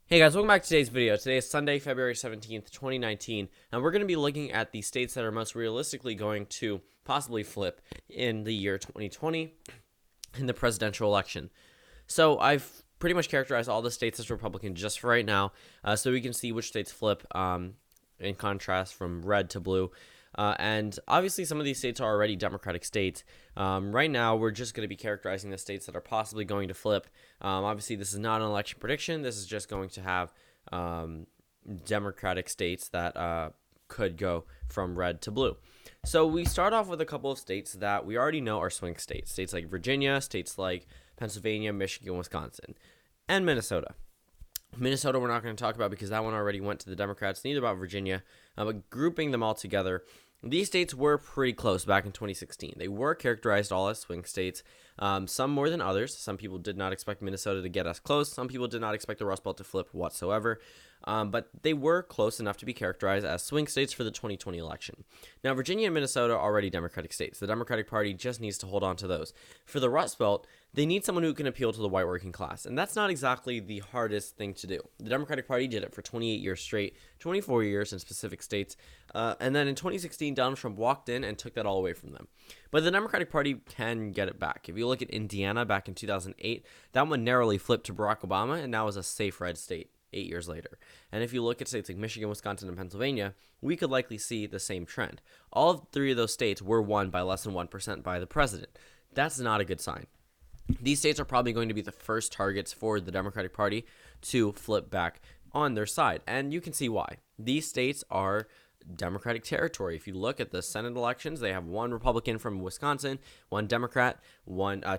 Hey guys, welcome back to today's video. Today is Sunday, February 17th, 2019, and we're going to be looking at the states that are most realistically going to possibly flip in the year 2020 in the presidential election. So I've pretty much characterized all the states as Republican just for right now, so we can see which states flip in contrast from red to blue. And obviously some of these states are already Democratic states. Right now, we're just going to be characterizing the states that are possibly going to flip. Obviously, this is not an election prediction. This is just going to have Democratic states that could go from red to blue. So we start off with a couple of states that we already know are swing states. States like Virginia, states like Pennsylvania, Michigan, Wisconsin, and Minnesota. Minnesota we're not going to talk about because that one already went to the Democrats, neither about Virginia. But grouping them all together, these states were pretty close back in 2016. They were characterized all as swing states, some more than others. Some people did not expect Minnesota to get as close. Some people did not expect the Rust Belt to flip whatsoever. But they were close enough to be characterized as swing states for the 2020 election. Now, Virginia and Minnesota are already Democratic states. The Democratic Party just needs to hold on to those. For the Rust Belt, they need someone who can appeal to the white working class, and that's not exactly the hardest thing to do. The Democratic Party did it for 28 years straight, 24 years in specific states, and then in 2016, Donald Trump walked in and took that all away from them. But the Democratic Party can get it back. If you look at Indiana back in 2008, that one narrowly flipped to Barack Obama, and now is a safe red state 8 years later. And if you look at states like Michigan, Wisconsin, and Pennsylvania, we could likely see the same trend. All of three of those states were won by less than 1% by the president. That's not a good sign. These states are probably going to be the first targets for the Democratic Party to flip back on their side. And you can see why. These states are Democratic territory. If you look at the Senate elections, they have one Republican from Wisconsin, one Democrat,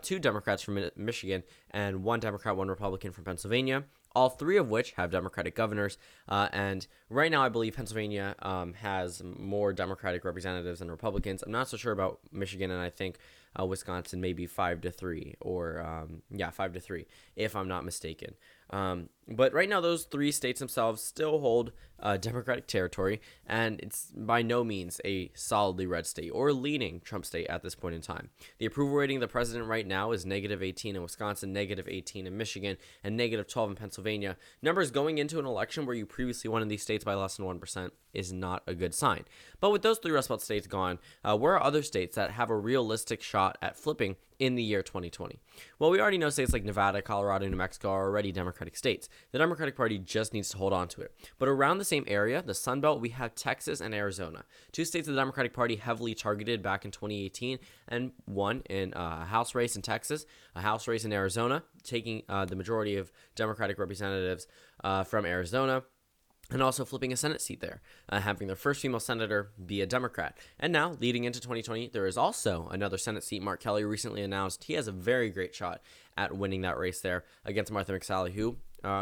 two Democrats from Michigan, and one Democrat, one Republican from Pennsylvania. All three of which have Democratic governors. And right now, I believe Pennsylvania has more Democratic representatives than Republicans. I'm not so sure about Michigan, and I think Wisconsin maybe 5-3, or 5-3, if I'm not mistaken. But right now, those three states themselves still hold Democratic territory, and it's by no means a solidly red state or leaning Trump state at this point in time. The approval rating of the president right now is -18 in Wisconsin, -18 in Michigan, and -12 in Pennsylvania. Numbers going into an election where you previously won in these states by less than 1% is not a good sign. But with those three Rust Belt states gone, where are other states that have a realistic shot at flipping in the year 2020? Well, we already know states like Nevada, Colorado, and New Mexico are already Democratic states. The Democratic Party just needs to hold on to it. But around the same area, the Sun Belt, we have Texas and Arizona, two states the Democratic Party heavily targeted back in 2018 and won in a House race in Texas, a House race in Arizona, taking the majority of Democratic representatives from Arizona, and also flipping a Senate seat there, having their first female senator be a Democrat. And now, leading into 2020, there is also another Senate seat. Mark Kelly recently announced he has a very great shot at winning that race there against Martha McSally, who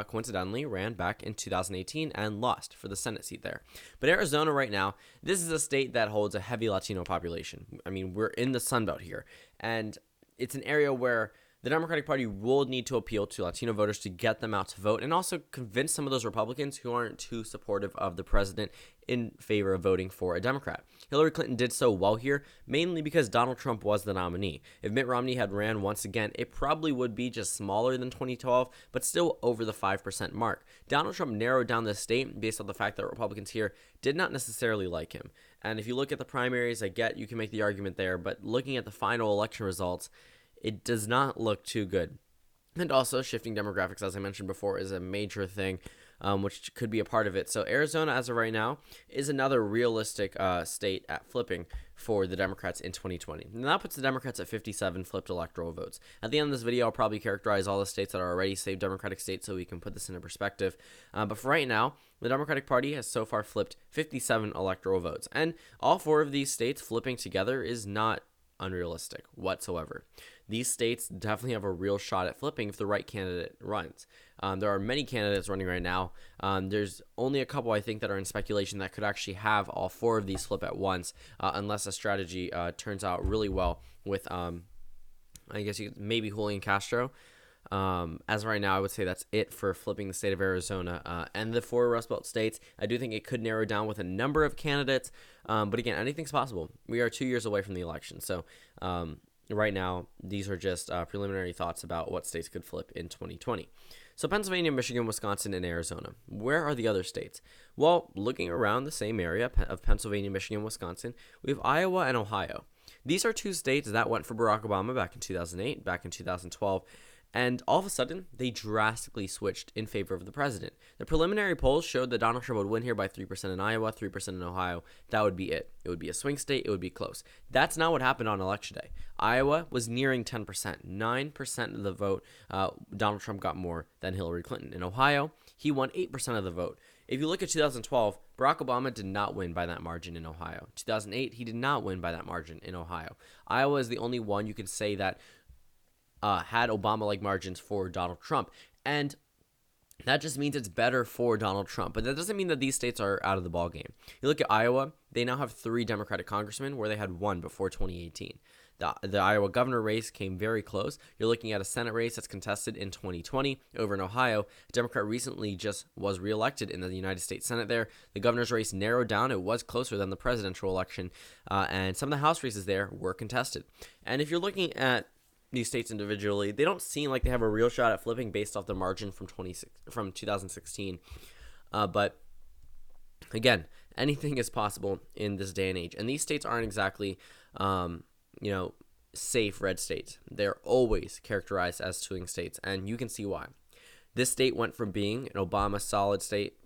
coincidentally ran back in 2018 and lost for the Senate seat there. But Arizona right now, this is a state that holds a heavy Latino population. I mean, we're in the Sun Belt here, and it's an area where the Democratic Party will need to appeal to Latino voters to get them out to vote, and also convince some of those Republicans who aren't too supportive of the president in favor of voting for a Democrat. Hillary Clinton did so well here, mainly because Donald Trump was the nominee. If Mitt Romney had ran once again, it probably would be just smaller than 2012, but still over the 5% mark. Donald Trump narrowed down this state based on the fact that Republicans here did not necessarily like him. And if you look at the primaries, I get you can make the argument there, but looking at the final election results, it does not look too good. And also, shifting demographics, as I mentioned before, is a major thing, which could be a part of it. So Arizona, as of right now, is another realistic state at flipping for the Democrats in 2020. And that puts the Democrats at 57 flipped electoral votes. At the end of this video, I'll probably characterize all the states that are already safe Democratic states so we can put this into perspective. But for right now, the Democratic Party has so far flipped 57 electoral votes. And all four of these states flipping together is not unrealistic whatsoever. These states definitely have a real shot at flipping if the right candidate runs. There are many candidates running right now. There's only a couple, I think, that are in speculation that could actually have all four of these flip at once, unless a strategy turns out really well with, I guess, maybe Julian Castro. As of right now, I would say that's it for flipping the state of Arizona and the four Rust Belt states. I do think it could narrow down with a number of candidates, but again, anything's possible. We are 2 years away from the election, so right now, these are just preliminary thoughts about what states could flip in 2020. So Pennsylvania, Michigan, Wisconsin, and Arizona. Where are the other states? Well, looking around the same area of Pennsylvania, Michigan, Wisconsin, we have Iowa and Ohio. These are two states that went for Barack Obama back in 2008, back in 2012, and all of a sudden, they drastically switched in favor of the president. The preliminary polls showed that Donald Trump would win here by 3% in Iowa, 3% in Ohio. That would be it. It would be a swing state. It would be close. That's not what happened on election day. Iowa was nearing 10%. 9% of the vote, Donald Trump got more than Hillary Clinton. In Ohio, he won 8% of the vote. If you look at 2012, Barack Obama did not win by that margin in Ohio. 2008, he did not win by that margin in Ohio. Iowa is the only one you could say that had Obama-like margins for Donald Trump. And that just means it's better for Donald Trump. But that doesn't mean that these states are out of the ballgame. You look at Iowa, they now have 3 Democratic congressmen where they had 1 before 2018. The Iowa governor race came very close. You're looking at a Senate race that's contested in 2020 over in Ohio. A Democrat recently just was reelected in the United States Senate there. The governor's race narrowed down. It was closer than the presidential election. And some of the House races there were contested. And if you're looking at these states individually, they don't seem like they have a real shot at flipping based off the margin from 2016. But again, anything is possible in this day and age. And these states aren't exactly, safe red states. They're always characterized as swing states, and you can see why. This state went from being an Obama solid state,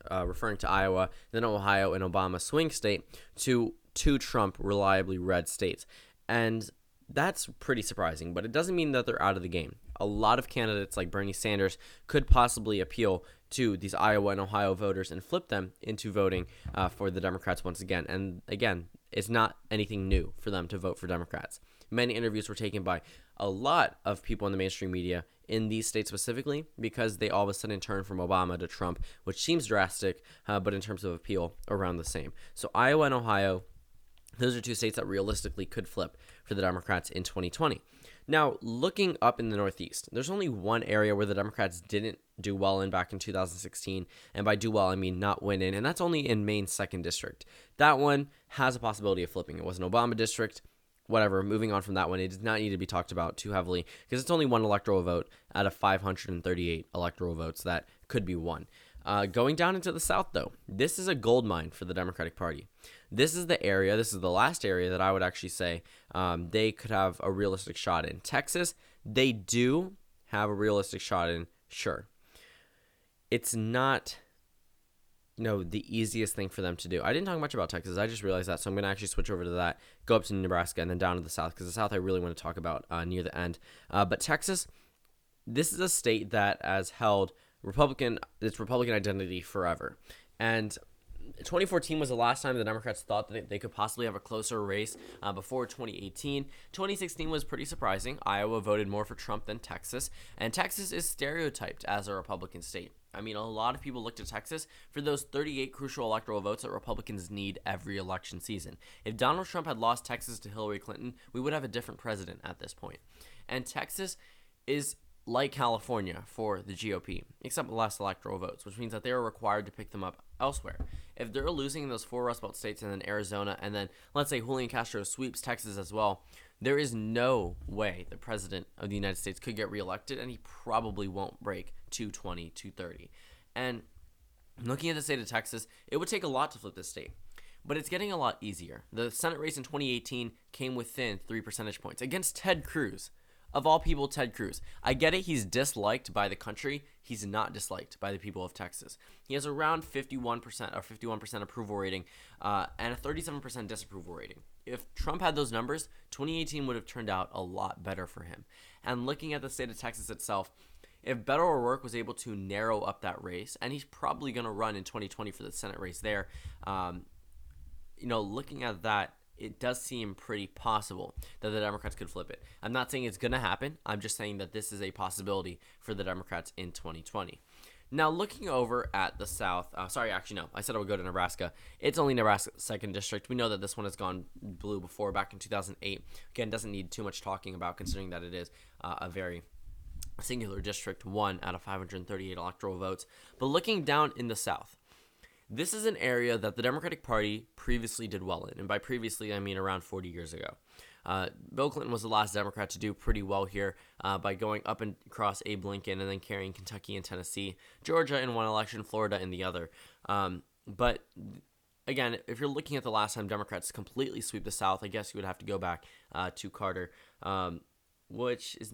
referring to Iowa, then Ohio, an Obama swing state, to 2 Trump reliably red states. And that's pretty surprising, but it doesn't mean that they're out of the game. A lot of candidates like Bernie Sanders could possibly appeal to these Iowa and Ohio voters and flip them into voting for the Democrats once again. And again, it's not anything new for them to vote for Democrats. Many interviews were taken by a lot of people in the mainstream media in these states specifically because they all of a sudden turned from Obama to Trump, which seems drastic, but in terms of appeal, around the same. So Iowa and Ohio, those are 2 states that realistically could flip for the Democrats in 2020. Now, looking up in the Northeast, there's only one area where the Democrats didn't do well in back in 2016. And by do well, I mean not win in. And that's only in Maine's 2nd district. That one has a possibility of flipping. It was an Obama district. Whatever, moving on from that one, it does not need to be talked about too heavily because it's only 1 electoral vote out of 538 electoral votes that could be won. Going down into the South, though, this is a gold mine for the Democratic Party. This is the last area that I would actually say they could have a realistic shot in. Texas, they do have a realistic shot in, sure. It's not, the easiest thing for them to do. I didn't talk much about Texas. I just realized that, so I'm going to actually switch over to that, go up to Nebraska, and then down to the South, because the South I really want to talk about near the end. But Texas, this is a state that has held Republican identity forever. And 2014 was the last time the Democrats thought that they could possibly have a closer race before 2018. 2016 was pretty surprising. Iowa voted more for Trump than Texas, and Texas is stereotyped as a Republican state. I mean, a lot of people look to Texas for those 38 crucial electoral votes that Republicans need every election season. If Donald Trump had lost Texas to Hillary Clinton, we would have a different president at this point. And Texas is like California for the GOP, except less electoral votes, which means that they are required to pick them up elsewhere. If they're losing in those 4 Rust Belt states and then Arizona, and then let's say Julian Castro sweeps Texas as well, there is no way the president of the United States could get reelected, and he probably won't break 220, 230. And looking at the state of Texas, it would take a lot to flip this state. But it's getting a lot easier. The Senate race in 2018 came within 3 percentage points against Ted Cruz. Of all people, Ted Cruz. I get it, he's disliked by the country. He's not disliked by the people of Texas. He has around 51% approval rating and a 37% disapproval rating. If Trump had those numbers, 2018 would have turned out a lot better for him. And looking at the state of Texas itself, if Beto O'Rourke was able to narrow up that race, and he's probably going to run in 2020 for the Senate race there, looking at that, it does seem pretty possible that the Democrats could flip it. I'm not saying it's going to happen. I'm just saying that this is a possibility for the Democrats in 2020. Now, looking over at the South, I said I would go to Nebraska. It's only Nebraska's 2nd district. We know that this one has gone blue before, back in 2008. Again, doesn't need too much talking about, considering that it is a very singular district, 1 out of 538 electoral votes. But looking down in the South, this is an area that the Democratic Party previously did well in. And by previously, I mean around 40 years ago. Bill Clinton was the last Democrat to do pretty well here by going up and across Abe Lincoln and then carrying Kentucky and Tennessee, Georgia in one election, Florida in the other. But again, if you're looking at the last time Democrats completely sweep the South, I guess you would have to go back to Carter, which is,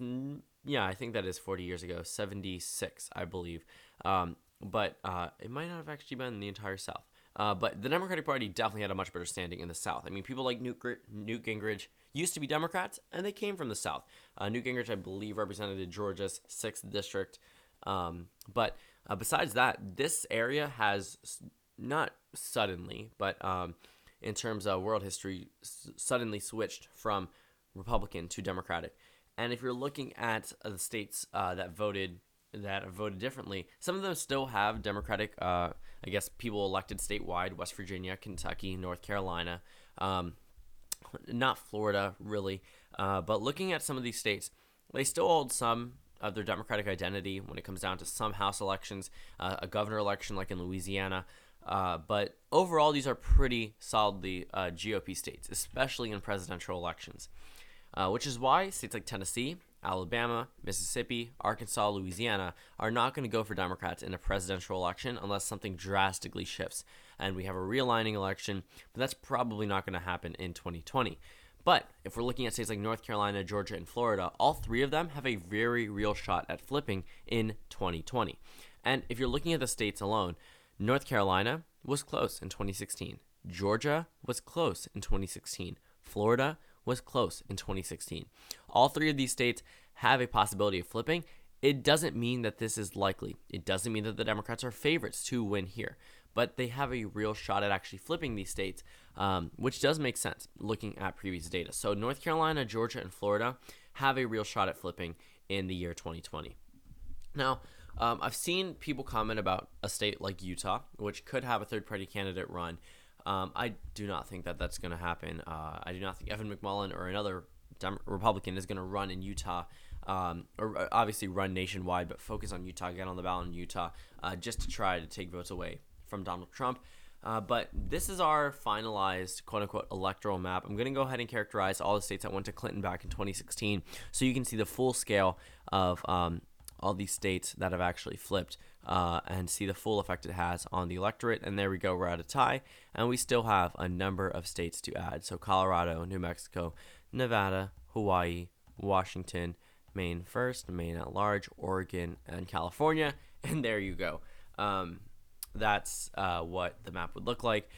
yeah, I think that is 40 years ago, 76, I believe. But it might not have actually been the entire South. But the Democratic Party definitely had a much better standing in the South. I mean, people like Newt Gingrich used to be Democrats, and they came from the South. Newt Gingrich, I believe, represented Georgia's 6th district. But besides that, this area has not suddenly, but in terms of world history, suddenly switched from Republican to Democratic. And if you're looking at the states that voted differently, some of them still have Democratic, I guess, people elected statewide: West Virginia, Kentucky, North Carolina, not Florida, really. But looking at some of these states, they still hold some of their Democratic identity when it comes down to some House elections, a governor election like in Louisiana. But overall, these are pretty solidly GOP states, especially in presidential elections, which is why states like Tennessee, Alabama, Mississippi, Arkansas, Louisiana are not going to go for Democrats in a presidential election unless something drastically shifts and we have a realigning election, but that's probably not going to happen in 2020. But if we're looking at states like North Carolina, Georgia, and Florida, all three of them have a very real shot at flipping in 2020. And if you're looking at the states alone, North Carolina was close in 2016. Georgia was close in 2016. Florida was close in 2016. All three of these states have a possibility of flipping. It doesn't mean that this is likely. It doesn't mean that the Democrats are favorites to win here, but they have a real shot at actually flipping these states, which does make sense looking at previous data. So North Carolina, Georgia, and Florida have a real shot at flipping in the year 2020. Now, I've seen people comment about a state like Utah, which could have a third-party candidate run. I do not think that that's going to happen. I do not think Evan McMullin or another Republican is going to run in Utah, or obviously run nationwide, but focus on Utah, get on the ballot in Utah, just to try to take votes away from Donald Trump. But this is our finalized, quote-unquote, electoral map. I'm going to go ahead and characterize all the states that went to Clinton back in 2016 so you can see the full scale of all these states that have actually flipped and see the full effect it has on the electorate. And there we go, we're at a tie, and we still have a number of states to add. So Colorado, New Mexico, Nevada, Hawaii, Washington, Maine first, Maine at large, Oregon, and California. And there you go. That's what the map would look like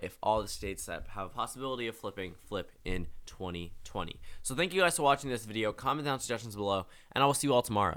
if all the states that have a possibility of flipping flip in 2020. So thank you guys for watching this video. Comment down suggestions below, and I will see you all tomorrow.